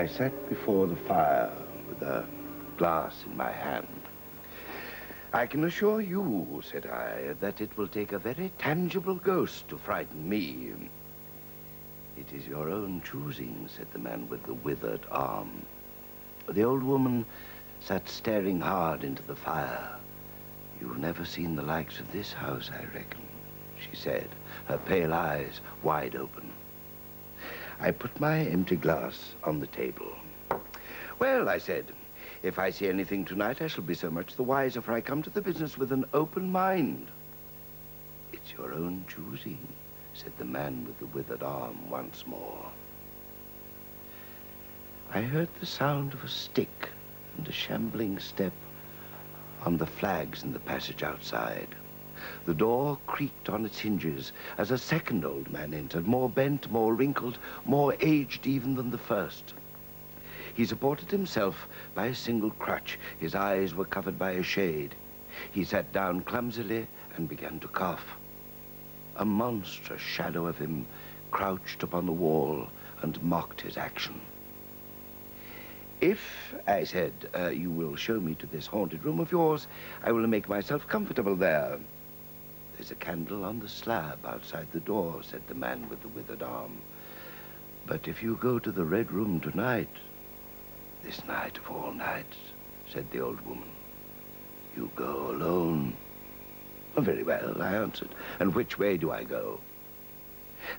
I sat before the fire with a glass in my hand. "I can assure you," said I, "that it will take a very tangible ghost to frighten me." "It is your own choosing," said the man with the withered arm. The old woman sat staring hard into the fire. "You've never seen the likes of this house, I reckon," she said, her pale eyes wide open. I put my empty glass on the table. "Well," I said, "if I see anything tonight, I shall be so much the wiser, for I come to the business with an open mind." "It's your own choosing," said the man with the withered arm once more. I heard the sound of a stick and a shambling step on the flags in the passage outside. The door creaked on its hinges as a second old man entered, more bent, more wrinkled, more aged even than the first. He supported himself by a single crutch. His eyes were covered by a shade. He sat down clumsily and began to cough. A monstrous shadow of him crouched upon the wall and mocked his action. "If," I said, "you will show me to this haunted room of yours, I will make myself comfortable there." "There's a candle on the slab outside the door," said the man with the withered arm. "But if you go to the Red Room tonight—" "This night of all nights," said the old woman, "you go alone." "Oh, very well," I answered. "And which way do I go?"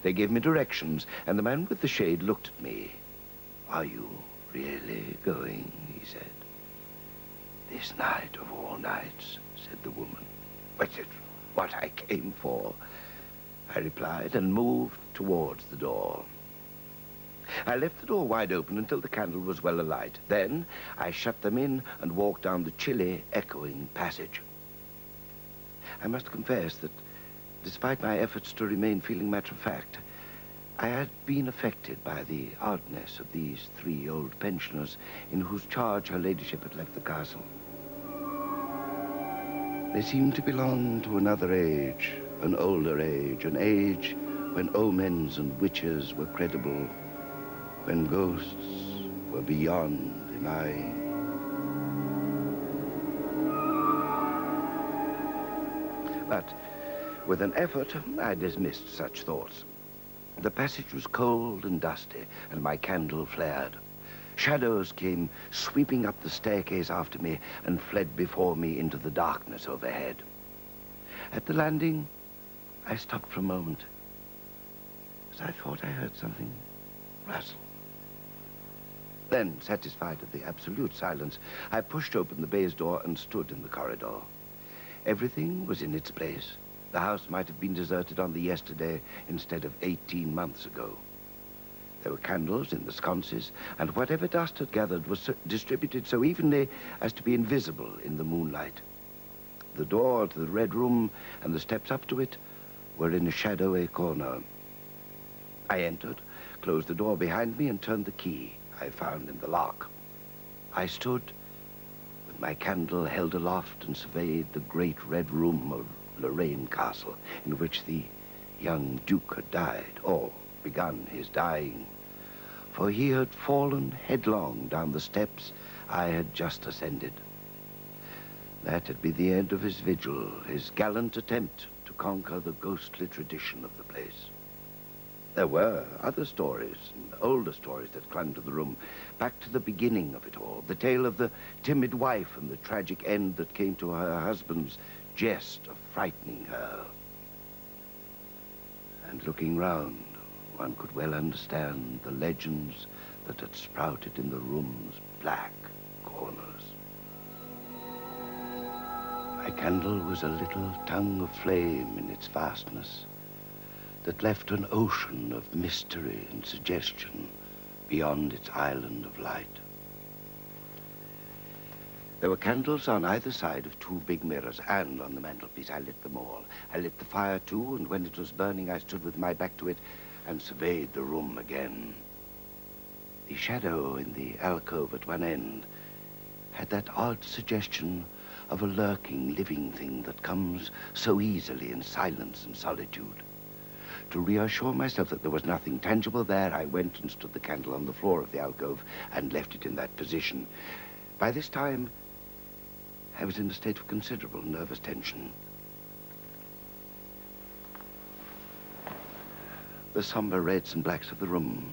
They gave me directions, and the man with the shade looked at me. "Are you really going?" he said. "This night of all nights," said the woman. "But it's what I came for," I replied, and moved towards the door. I left the door wide open until the candle was well alight. Then I shut them in and walked down the chilly, echoing passage. I must confess that, despite my efforts to remain feeling matter-of-fact, I had been affected by the oddness of these three old pensioners in whose charge her ladyship had left the castle. They seemed to belong to another age, an older age, an age when omens and witches were credible, when ghosts were beyond denying. But with an effort, I dismissed such thoughts. The passage was cold and dusty, and my candle flared. Shadows came sweeping up the staircase after me and fled before me into the darkness overhead. At the landing, I stopped for a moment, as I thought I heard something rustle. Then, satisfied of the absolute silence, I pushed open the baize door and stood in the corridor. Everything was in its place. The house might have been deserted on the yesterday instead of 18 months ago. There were candles in the sconces, and whatever dust had gathered was distributed so evenly as to be invisible in the moonlight. The door to the Red Room and the steps up to it were in a shadowy corner. I entered, closed the door behind me, and turned the key I found in the lock. I stood with my candle held aloft and surveyed the great Red Room of Lorraine Castle, in which the young Duke had died, or begun his dying, for he had fallen headlong down the steps I had just ascended. That had been the end of his vigil, his gallant attempt to conquer the ghostly tradition of the place. There were other stories, older stories that clung to the room, back to the beginning of it all, the tale of the timid wife and the tragic end that came to her husband's jest of frightening her. And looking round, one could well understand the legends that had sprouted in the room's black corners. My candle was a little tongue of flame in its vastness that left an ocean of mystery and suggestion beyond its island of light. There were candles on either side of two big mirrors, and on the mantelpiece. I lit them all. I lit the fire too, and when it was burning, I stood with my back to it and surveyed the room again. The shadow in the alcove at one end had that odd suggestion of a lurking, living thing that comes so easily in silence and solitude. To reassure myself that there was nothing tangible there, I went and stood the candle on the floor of the alcove and left it in that position. By this time, I was in a state of considerable nervous tension. The somber reds and blacks of the room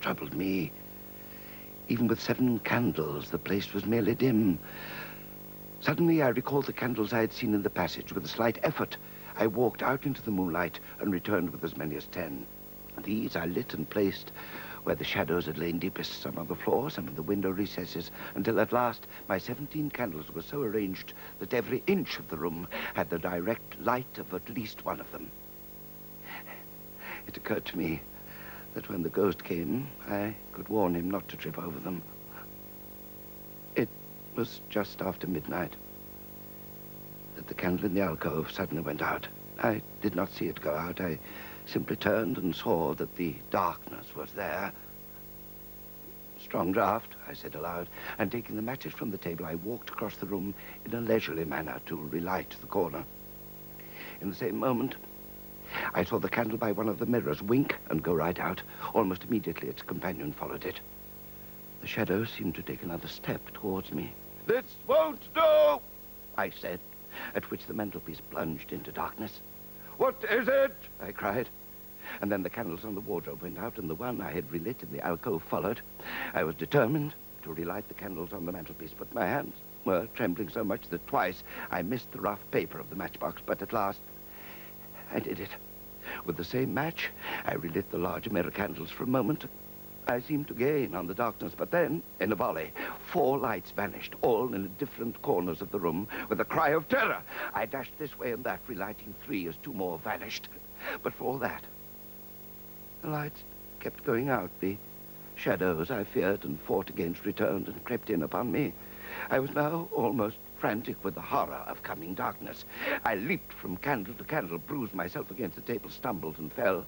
troubled me. Even with 7 candles, the place was merely dim. Suddenly, I recalled the candles I had seen in the passage. With a slight effort, I walked out into the moonlight and returned with as many as 10. These I lit and placed where the shadows had lain deepest, some on the floor, some in the window recesses, until at last my 17 candles were so arranged that every inch of the room had the direct light of at least one of them. It occurred to me that when the ghost came, I could warn him not to trip over them. It was just after midnight that the candle in the alcove suddenly went out. I did not see it go out. I simply turned and saw that the darkness was there. "Strong draught," I said aloud, and taking the matches from the table, I walked across the room in a leisurely manner to relight the corner. In the same moment, I saw the candle by one of the mirrors wink and go right out. Almost immediately, its companion followed it. The shadow seemed to take another step towards me. "This won't do," I said, at which the mantelpiece plunged into darkness. "What is it?" I cried. And then the candles on the wardrobe went out, and the one I had relit in the alcove followed. I was determined to relight the candles on the mantelpiece, but my hands were trembling so much that twice I missed the rough paper of the matchbox. But at last, I did it. With the same match, I relit the larger mirror candles. For a moment, I seemed to gain on the darkness, but then, in a volley, 4 lights vanished, all in different corners of the room. With a cry of terror, I dashed this way and that, relighting 3 as 2 more vanished. But for all that, the lights kept going out. The shadows I feared and fought against returned and crept in upon me. I was now almost frantic with the horror of coming darkness. I leaped from candle to candle, bruised myself against the table, stumbled and fell.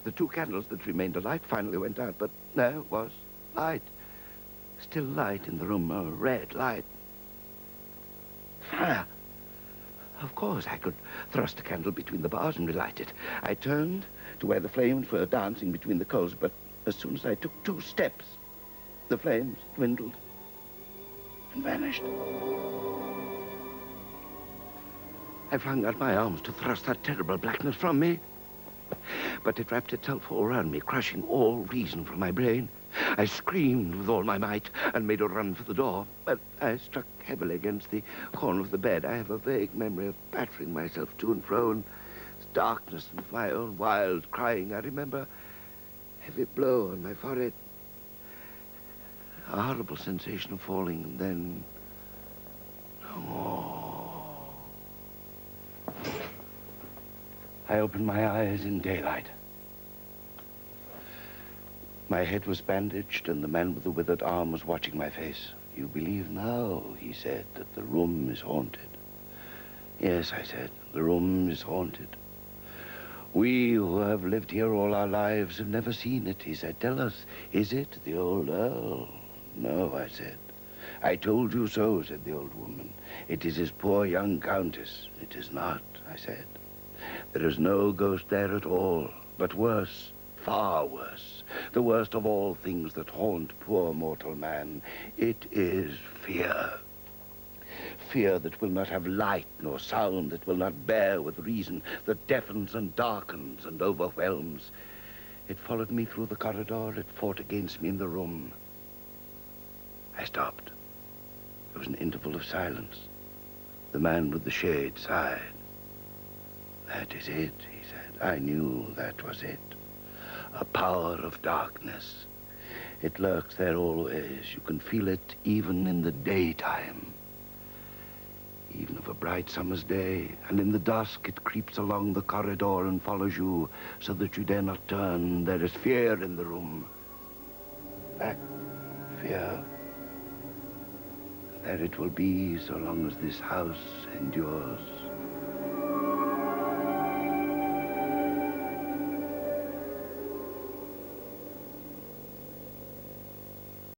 The 2 candles that remained alight finally went out, but there was light. Still light in the room, a red light. Fire. Of course, I could thrust a candle between the bars and relight it. I turned to where the flames were dancing between the coals, but as soon as I took 2 steps, the flames dwindled and vanished. I flung out my arms to thrust that terrible blackness from me, but it wrapped itself all around me, crushing all reason from my brain. I screamed with all my might and made a run for the door, but I struck heavily against the corner of the bed. I have a vague memory of battering myself to and fro in darkness and my own wild crying. I remember a heavy blow on my forehead, a horrible sensation of falling, and then no more. I opened my eyes in daylight. My head was bandaged, and the man with the withered arm was watching my face. "You believe now," he said, "that the room is haunted." "Yes," I said, "the room is haunted. We who have lived here all our lives have never seen it," he said. "Tell us, is it the old Earl?" "No," I said. "I told you so," said the old woman. "It is his poor young countess." "It is not," I said. "There is no ghost there at all, but worse, far worse, the worst of all things that haunt poor mortal man. It is fear. Fear that will not have light nor sound, that will not bear with reason, that deafens and darkens and overwhelms. It followed me through the corridor. It fought against me in the room. I stopped. There was an interval of silence. The man with the shade sighed. "That is it," he said. "I knew that was it. A power of darkness. It lurks there always. You can feel it even in the daytime. Even of a bright summer's day. And in the dusk, it creeps along the corridor and follows you so that you dare not turn. There is fear in the room. Black fear. There it will be so long as this house endures."